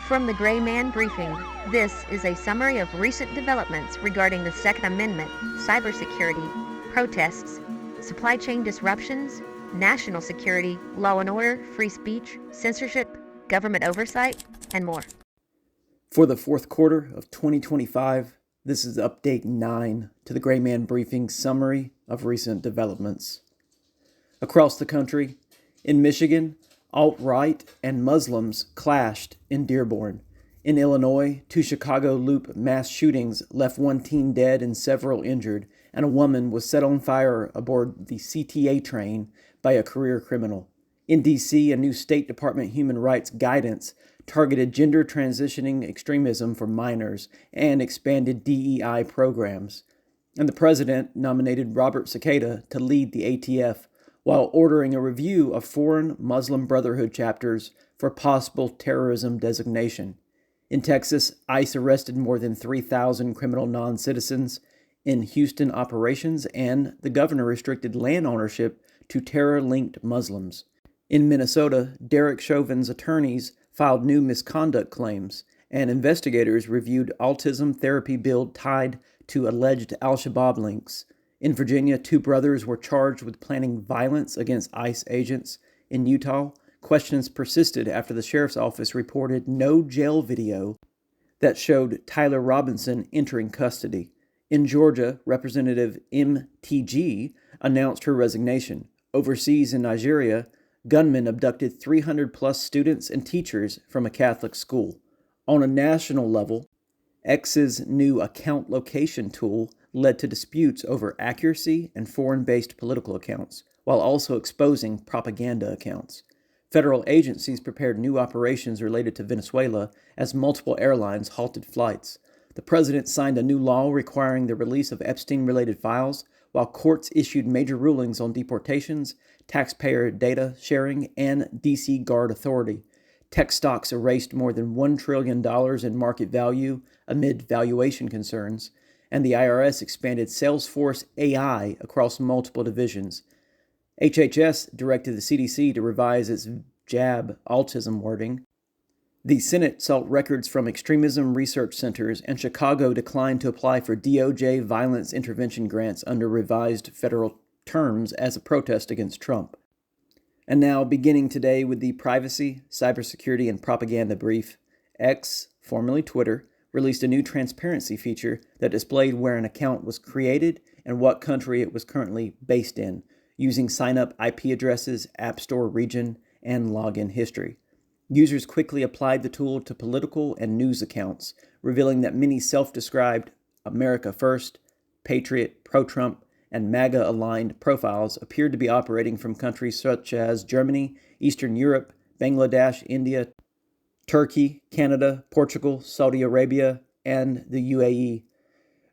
From the Gray Man Briefing, this is a summary of recent developments regarding the Second Amendment, cybersecurity, protests, supply chain disruptions, national security, law and order, free speech, censorship, government oversight, and more. For the fourth quarter of 2025, this is Update 9 to the Gray Man Briefing summary of recent developments. Across the country, in Michigan, alt-right and Muslims clashed in Dearborn. In Illinois, two Chicago Loop mass shootings left one teen dead and several injured, and a woman was set on fire aboard the CTA train by a career criminal. In D.C., a new State Department human rights guidance targeted gender transitioning extremism for minors and expanded DEI programs. And the president nominated Robert Cekada to lead the ATF, while ordering a review of foreign Muslim Brotherhood chapters for possible terrorism designation. In Texas, ICE arrested more than 3,000 criminal non-citizens in Houston operations, and the governor restricted land ownership to terror-linked Muslims. In Minnesota, Derek Chauvin's attorneys filed new misconduct claims, and investigators reviewed autism therapy bill tied to alleged Al-Shabaab links. In Virginia, two brothers were charged with planning violence against ICE agents. In Utah, questions persisted after the sheriff's office reported no jail video that showed Tyler Robinson entering custody. In Georgia, Representative MTG announced her resignation. Overseas in Nigeria, gunmen abducted 300-plus students and teachers from a Catholic school. On a national level, X's new account location tool led to disputes over accuracy and foreign-based political accounts, while also exposing propaganda accounts. Federal agencies prepared new operations related to Venezuela as multiple airlines halted flights. The president signed a new law requiring the release of Epstein-related files, while courts issued major rulings on deportations, taxpayer data sharing, and D.C. Guard Authority. Tech stocks erased more than $1 trillion in market value amid valuation concerns, and the IRS expanded Salesforce AI across multiple divisions. HHS directed the CDC to revise its jab autism wording. The Senate sought records from extremism research centers, and Chicago declined to apply for DOJ violence intervention grants under revised federal terms as a protest against Trump. And now, beginning today with the privacy, cybersecurity, and propaganda brief, X, formerly Twitter, released a new transparency feature that displayed where an account was created and what country it was currently based in, using sign-up IP addresses, App Store region, and login history. Users quickly applied the tool to political and news accounts, revealing that many self-described America First, Patriot, pro-Trump, and MAGA-aligned profiles appeared to be operating from countries such as Germany, Eastern Europe, Bangladesh, India, Turkey, Canada, Portugal, Saudi Arabia, and the UAE.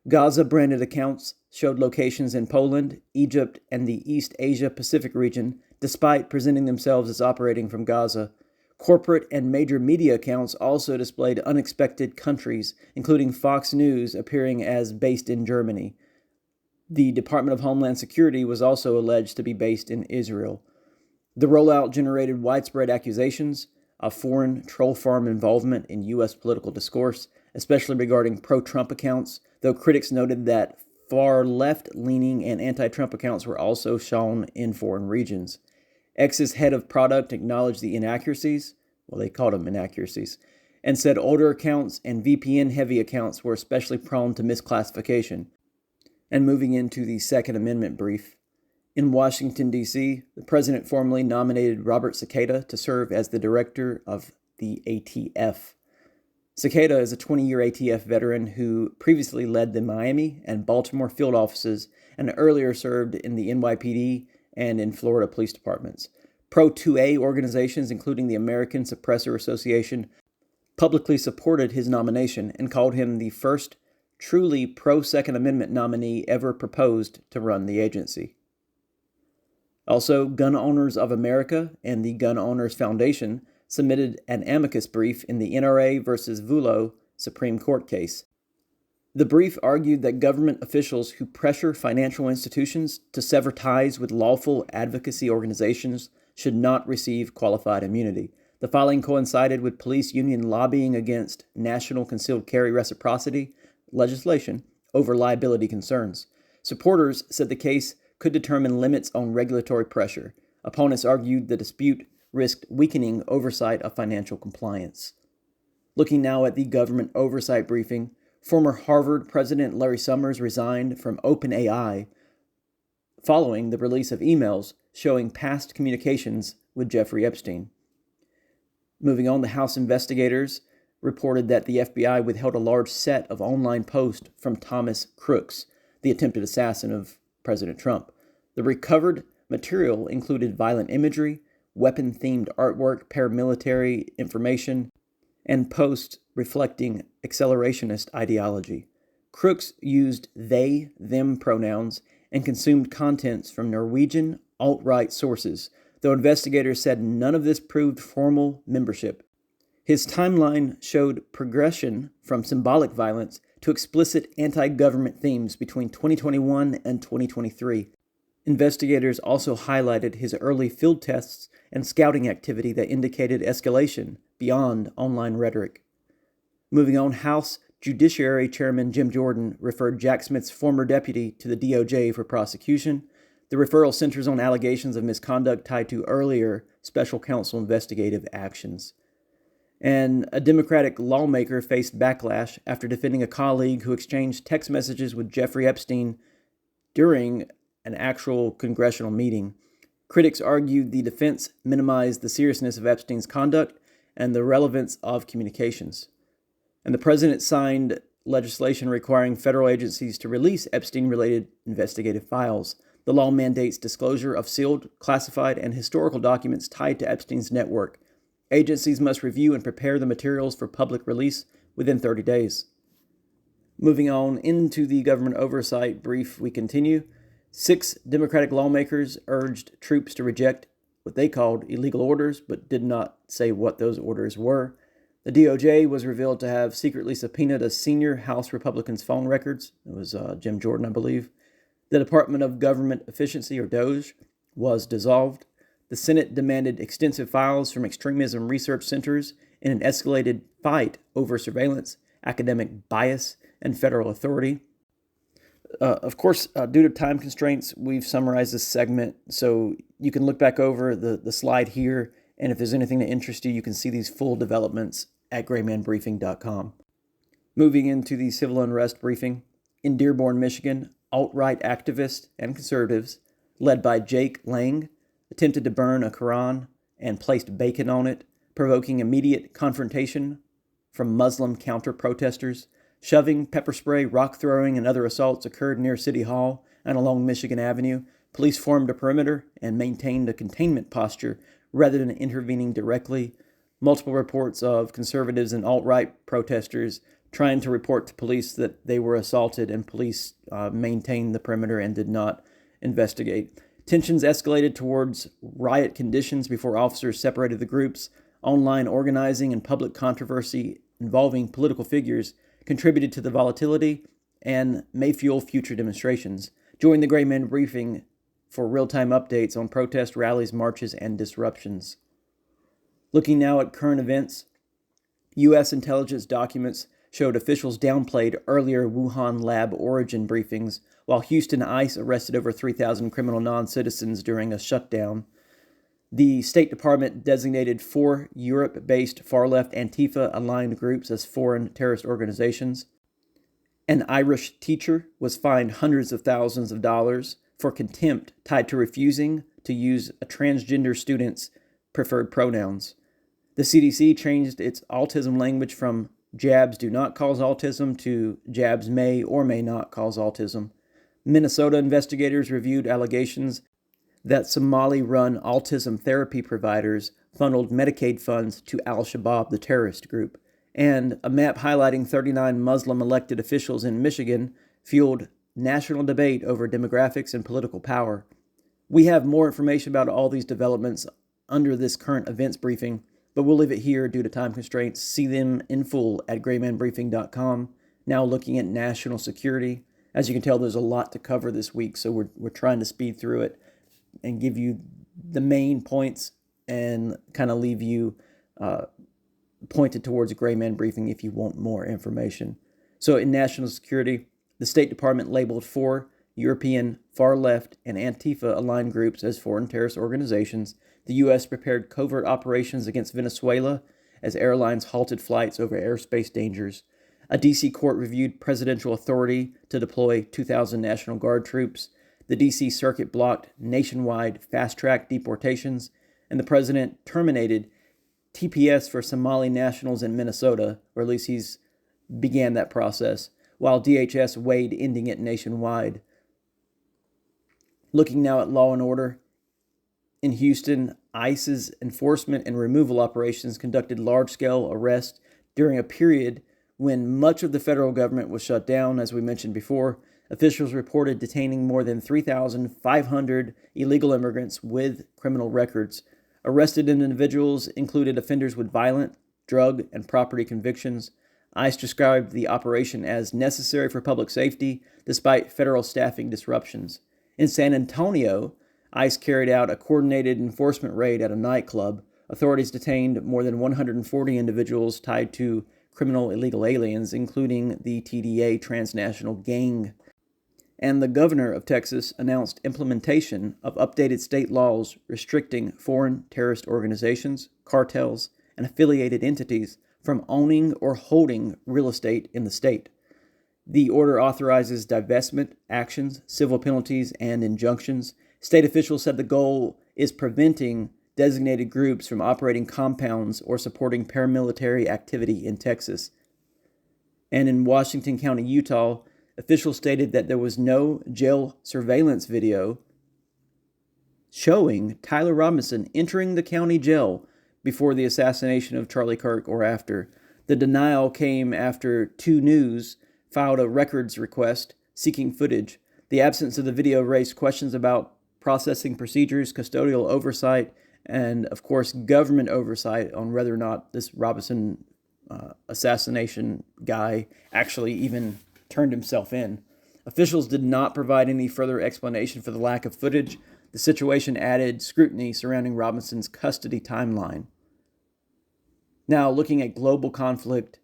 Gaza-branded accounts showed locations in Poland, Egypt, and the East Asia-Pacific region, despite presenting themselves as operating from Gaza. Corporate and major media accounts also displayed unexpected countries, including Fox News appearing as based in Germany. The Department of Homeland Security was also alleged to be based in Israel. The rollout generated widespread accusations of foreign troll farm involvement in U.S. political discourse, especially regarding pro-Trump accounts, though critics noted that far left-leaning and anti-Trump accounts were also shown in foreign regions. X's head of product acknowledged the inaccuracies, well, they called them inaccuracies, and said older accounts and VPN-heavy accounts were especially prone to misclassification. And moving into the Second Amendment brief, in Washington, D.C., the president formally nominated Robert Cekada to serve as the director of the ATF. Cekada is a 20-year ATF veteran who previously led the Miami and Baltimore field offices and earlier served in the NYPD and in Florida police departments. Pro-2A organizations, including the American Suppressor Association, publicly supported his nomination and called him the first truly pro-Second Amendment nominee ever proposed to run the agency. Also, Gun Owners of America and the Gun Owners Foundation submitted an amicus brief in the NRA versus Vulo Supreme Court case. The brief argued that government officials who pressure financial institutions to sever ties with lawful advocacy organizations should not receive qualified immunity. The filing coincided with police union lobbying against national concealed carry reciprocity legislation over liability concerns. Supporters said the case could determine limits on regulatory pressure. Opponents argued the dispute risked weakening oversight of financial compliance. Looking now at the government oversight briefing, former Harvard President Larry Summers resigned from OpenAI following the release of emails showing past communications with Jeffrey Epstein. Moving on, the House investigators reported that the FBI withheld a large set of online posts from Thomas Crooks, the attempted assassin of President Trump. The recovered material included violent imagery, weapon-themed artwork, paramilitary information, and posts reflecting accelerationist ideology. Crooks used they, them pronouns and consumed contents from Norwegian alt-right sources, though investigators said none of this proved formal membership. His timeline showed progression from symbolic violence to explicit anti-government themes between 2021 and 2023. Investigators also highlighted his early field tests and scouting activity that indicated escalation beyond online rhetoric. Moving on, House Judiciary Chairman Jim Jordan referred Jack Smith's former deputy to the DOJ for prosecution. The referral centers on allegations of misconduct tied to earlier special counsel investigative actions. And a Democratic lawmaker faced backlash after defending a colleague who exchanged text messages with Jeffrey Epstein during an actual congressional meeting. Critics argued the defense minimized the seriousness of Epstein's conduct and the relevance of communications. And the president signed legislation requiring federal agencies to release Epstein-related investigative files. The law mandates disclosure of sealed, classified, and historical documents tied to Epstein's network. Agencies must review and prepare the materials for public release within 30 days. Moving on into the government oversight brief, we continue. 6 Democratic lawmakers urged troops to reject what they called illegal orders, but did not say what those orders were. The DOJ was revealed to have secretly subpoenaed a senior House Republican's phone records. It was Jim Jordan, I believe. The Department of Government Efficiency, or DOGE, was dissolved. The Senate demanded extensive files from extremism research centers in an escalated fight over surveillance, academic bias, and federal authority. Of course, due to time constraints, we've summarized this segment, so you can look back over the slide here, and if there's anything that interests you, you can see these full developments at graymanbriefing.com. Moving into the civil unrest briefing, in Dearborn, Michigan, alt-right activists and conservatives, led by Jake Lang, attempted to burn a Quran and placed bacon on it, provoking immediate confrontation from Muslim counter-protesters. Shoving, pepper spray, rock throwing, and other assaults occurred near City Hall and along Michigan Avenue. Police formed a perimeter and maintained a containment posture rather than intervening directly. Multiple reports of conservatives and alt-right protesters trying to report to police that they were assaulted, and police maintained the perimeter and did not investigate. Tensions escalated towards riot conditions before officers separated the groups. Online organizing and public controversy involving political figures contributed to the volatility and may fuel future demonstrations. Join the Gray Man Briefing for real-time updates on protest rallies, marches, and disruptions. Looking now at current events, U.S. intelligence documents showed officials downplayed earlier Wuhan lab origin briefings, while Houston ICE arrested over 3,000 criminal non-citizens during a shutdown. The State Department designated 4 Europe-based far-left Antifa-aligned groups as foreign terrorist organizations. An Irish teacher was fined hundreds of thousands of dollars for contempt tied to refusing to use a transgender student's preferred pronouns. The CDC changed its autism language from jabs do not cause autism to jabs may or may not cause autism. Minnesota investigators reviewed allegations that Somali-run autism therapy providers funneled Medicaid funds to Al-Shabaab, the terrorist group. And a map highlighting 39 Muslim elected officials in Michigan fueled national debate over demographics and political power. We have more information about all these developments under this current events briefing, but we'll leave it here due to time constraints. See them in full at graymanbriefing.com. Now looking at national security. As you can tell, there's a lot to cover this week, so we're trying to speed through it and give you the main points and kind of leave you pointed towards a gray man briefing if you want more information. So in national security, the State Department labeled 4 European far-left and Antifa-aligned groups as foreign terrorist organizations. The U.S. prepared covert operations against Venezuela as airlines halted flights over airspace dangers. A D.C. court reviewed presidential authority to deploy 2,000 National Guard troops. The D.C. Circuit blocked nationwide fast-track deportations, and the president terminated TPS for Somali nationals in Minnesota, or at least he's began that process, while DHS weighed ending it nationwide. Looking now at law and order, in Houston, ICE's enforcement and removal operations conducted large-scale arrests during a period when much of the federal government was shut down, as we mentioned before. Officials reported detaining more than 3,500 illegal immigrants with criminal records. Arrested individuals included offenders with violent, drug, and property convictions. ICE described the operation as necessary for public safety despite federal staffing disruptions. In San Antonio, ICE carried out a coordinated enforcement raid at a nightclub. Authorities detained more than 140 individuals tied to criminal illegal aliens, including the TDA transnational gang. And the governor of Texas announced implementation of updated state laws restricting foreign terrorist organizations, cartels, and affiliated entities from owning or holding real estate in the state. The order authorizes divestment actions, civil penalties, and injunctions. State officials said the goal is preventing designated groups from operating compounds or supporting paramilitary activity in Texas. And in Washington County, Utah, officials stated that there was no jail surveillance video showing Tyler Robinson entering the county jail before the assassination of Charlie Kirk or after. The denial came after 2 News filed a records request seeking footage. The absence of the video raised questions about processing procedures, custodial oversight, and, of course, government oversight on whether or not this Robinson assassination guy actually even turned himself in. Officials did not provide any further explanation for the lack of footage. The situation added scrutiny surrounding Robinson's custody timeline. Now, looking at global conflict,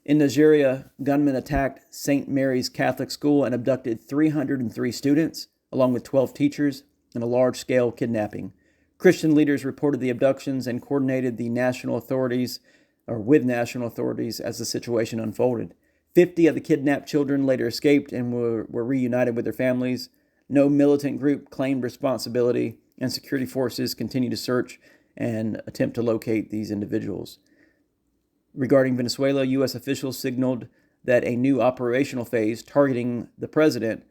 in Nigeria, gunmen attacked St. Mary's Catholic School and abducted 303 students, along with 12 teachers, in a large-scale kidnapping. Christian leaders reported the abductions and coordinated with national authorities as the situation unfolded. 50 of the kidnapped children later escaped and were reunited with their families. No militant group claimed responsibility, and security forces continue to search and attempt to locate these individuals. Regarding Venezuela, U.S. officials signaled that a new operational phase targeting the president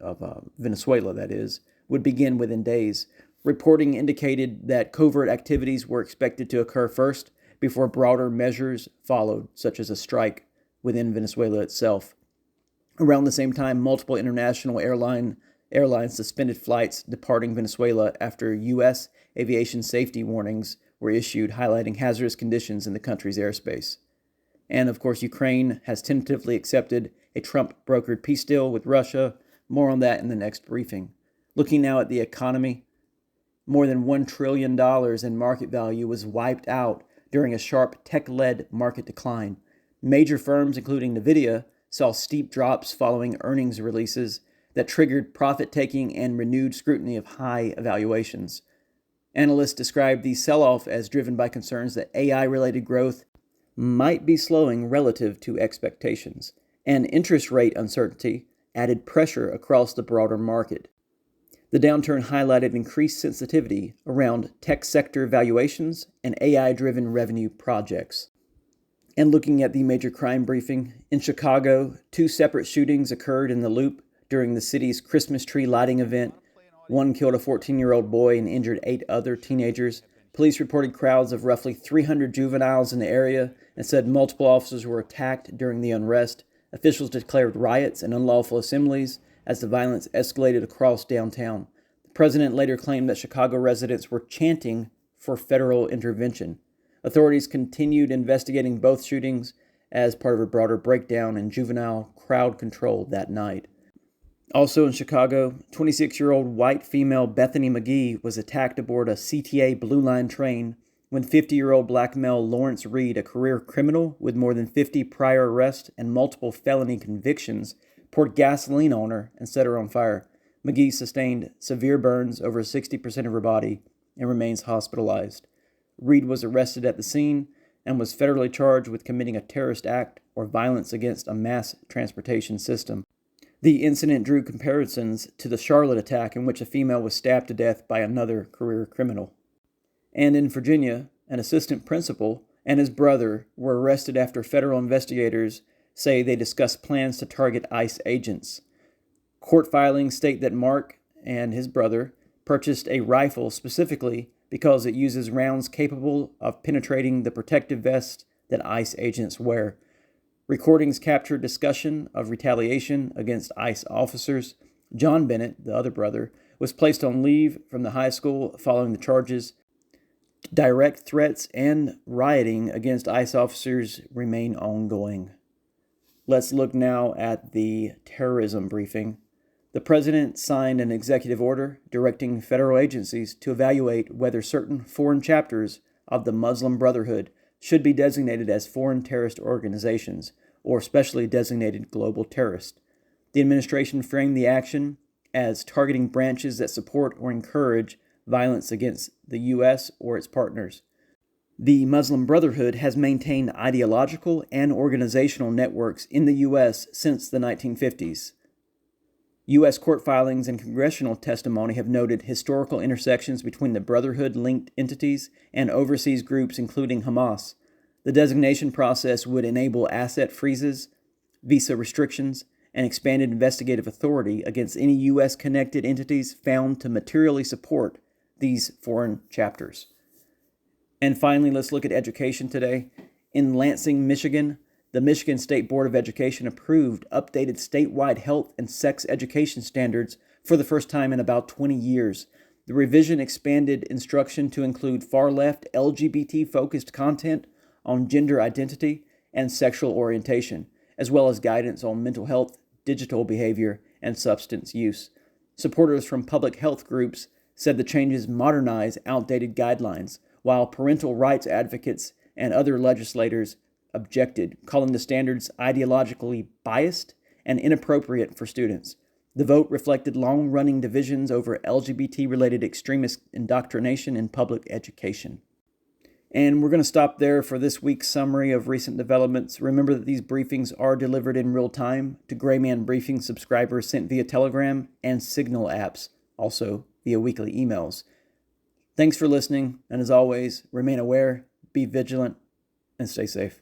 of Venezuela, that is, would begin within days. Reporting indicated that covert activities were expected to occur first before broader measures followed, such as a strike within Venezuela itself. Around the same time, multiple international airlines suspended flights departing Venezuela after U.S. aviation safety warnings were issued, highlighting hazardous conditions in the country's airspace. And, of course, Ukraine has tentatively accepted a Trump-brokered peace deal with Russia. More on that in the next briefing. Looking now at the economy, more than $1 trillion in market value was wiped out during a sharp tech-led market decline. Major firms, including NVIDIA, saw steep drops following earnings releases that triggered profit-taking and renewed scrutiny of high valuations. Analysts described the sell-off as driven by concerns that AI-related growth might be slowing relative to expectations, and interest rate uncertainty added pressure across the broader market. The downturn highlighted increased sensitivity around tech sector valuations and AI-driven revenue projects. And looking at the major crime briefing, in Chicago, 2 separate shootings occurred in the Loop during the city's Christmas tree lighting event. One killed a 14-year-old boy and injured 8 other teenagers. Police reported crowds of roughly 300 juveniles in the area and said multiple officers were attacked during the unrest. Officials declared riots and unlawful assemblies as the violence escalated across downtown. The president later claimed that Chicago residents were chanting for federal intervention. Authorities continued investigating both shootings as part of a broader breakdown in juvenile crowd control that night. Also in Chicago, 26-year-old white female Bethany McGee was attacked aboard a CTA Blue Line train when 50-year-old black male Lawrence Reed, a career criminal with more than 50 prior arrests and multiple felony convictions, poured gasoline on her and set her on fire. McGee sustained severe burns over 60% of her body and remains hospitalized. Reed was arrested at the scene and was federally charged with committing a terrorist act or violence against a mass transportation system. The incident drew comparisons to the Charlotte attack, in which a female was stabbed to death by another career criminal. And in Virginia, an assistant principal and his brother were arrested after federal investigators say they discussed plans to target ICE agents. Court filings state that Mark and his brother purchased a rifle specifically because it uses rounds capable of penetrating the protective vest that ICE agents wear. Recordings captured discussion of retaliation against ICE officers. John Bennett, the other brother, was placed on leave from the high school following the charges. Direct threats and rioting against ICE officers remain ongoing. Let's look now at the terrorism briefing. The president signed an executive order directing federal agencies to evaluate whether certain foreign chapters of the Muslim Brotherhood should be designated as foreign terrorist organizations or specially designated global terrorists. The administration framed the action as targeting branches that support or encourage violence against the U.S. or its partners. The Muslim Brotherhood has maintained ideological and organizational networks in the U.S. since the 1950s. U.S. court filings and congressional testimony have noted historical intersections between the Brotherhood-linked entities and overseas groups, including Hamas. The designation process would enable asset freezes, visa restrictions, and expanded investigative authority against any U.S.-connected entities found to materially support these foreign chapters. And finally, let's look at education today. In Lansing, Michigan, the Michigan State Board of Education approved updated statewide health and sex education standards for the first time in about 20 years. The revision expanded instruction to include far-left LGBT-focused content on gender identity and sexual orientation, as well as guidance on mental health, digital behavior, and substance use. Supporters from public health groups said the changes modernize outdated guidelines, while parental rights advocates and other legislators objected, calling the standards ideologically biased and inappropriate for students. The vote reflected long-running divisions over LGBT-related extremist indoctrination in public education. And we're going to stop there for this week's summary of recent developments. Remember that these briefings are delivered in real time to Grayman Briefing subscribers sent via Telegram and Signal apps, also via weekly emails. Thanks for listening, and as always, remain aware, be vigilant, and stay safe.